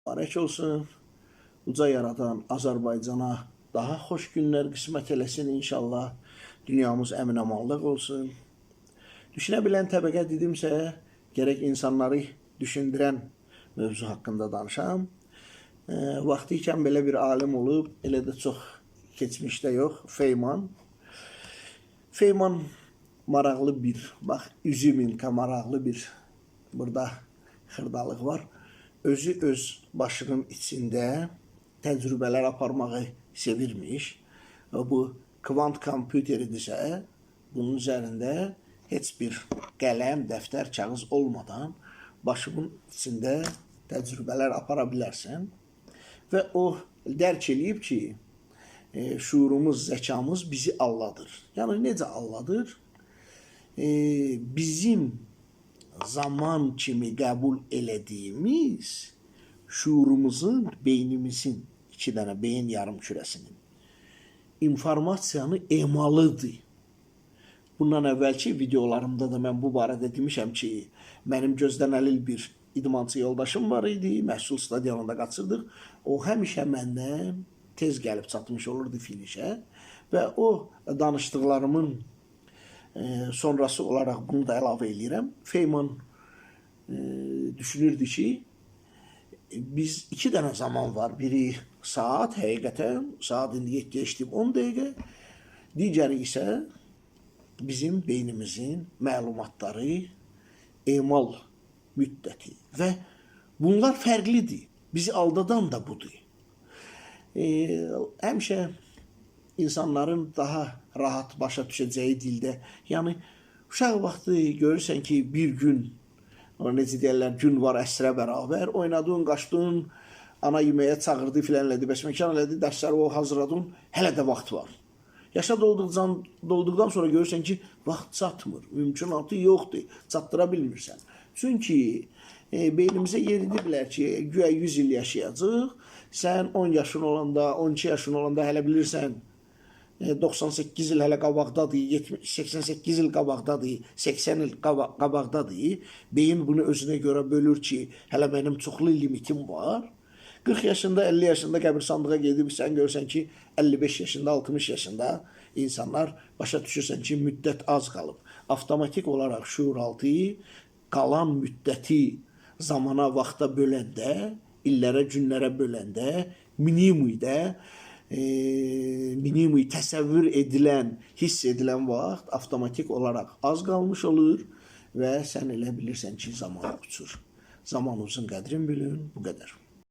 Mübarək olsun. Uca yaradan Azərbaycana daha xoş günlər qismət eləsin inşallah. Dünyamız əmin-amanlıq olsun. Düşünə bilən təbəqə dedimsə, gərək insanları düşündürən mövzu haqqında danışam. Vaxtı ikən belə bir alim olub, elə də çox keçmişdə yox, Feyman. Feyman maraqlı bir, bax, üzümünka maraqlı bir, burada xırdalıq var. Özü öz başının içində təcrübələr aparmağı sevirmiş. Bu kvant kompüteridirsə, bunun üzərində heç bir qələm, dəftər, kağız olmadan başının içində təcrübələr apara bilərsən. Və o dərk eləyib ki, şuurumuz, zəkamız bizi alladır. Yəni, necə alladır? Bizim zaman kimi qəbul elədiyimiz şuurumuzun, beynimizin, 2 dənə beyin yarım kürəsinin informasiyanı emalıdır. Bundan əvvəlki videolarımda da mən bu barədə demişəm ki, mənim gözdən əlil bir idmançı yoldaşım var idi, məhsul stadionunda qaçırdıq. O həmişə məndən tez gəlib çatmış olurdu finişə və o danışdıqlarımın sonrası olaraq bunu da əlavə edirəm. Feyman düşünürdü ki, biz 2 dənə zaman var. Biri saat, həqiqətən, saat indi 7:10 dəqiqə. Digəri isə bizim beynimizin məlumatları, emal müddəti və bunlar fərqlidir. Bizi aldadan da budur. Həmişə insanların daha rahat başa düşəcəyi dildə, yəni uşaq vaxtı görürsən ki, bir gün, necə deyərlər, gün var əsrə bərabər, oynadın, qaçdın, ana yeməyə çağırdı, filan elədi, bəsməkan elədi, dərsləri o hazırladın, hələ də vaxt var. Yaşa dolduqdan sonra görürsən ki, vaxt çatmır, mümkünatı yoxdur, çatdıra bilmirsən. Çünki beynimizə yeridiblər ki, güya 100 il yaşayacaq, sən 10 yaşın olanda, 12 yaşın olanda hələ bilirsən, 98 il hələ qabaqdadır, 88 il qabaqdadır, 80 il qabaqdadır. Beyin bunu özünə görə bölür ki, hələ mənim çoxlu limitim var. 40 yaşında, 50 yaşında qəbirstanlığa gedib, sən görürsən ki, 55 yaşında, 60 yaşında insanlar başa düşürsən ki, müddət az qalıb. Avtomatik olaraq şuuraltı qalan müddəti zamana, vaxta böləndə, illərə, günlərə böləndə, minimum təsəvvür edilən, hiss edilən vaxt avtomatik olaraq az qalmış olur və sən elə bilirsən ki, zaman uçur. Zaman uzun qədrin bilin, bu qədər.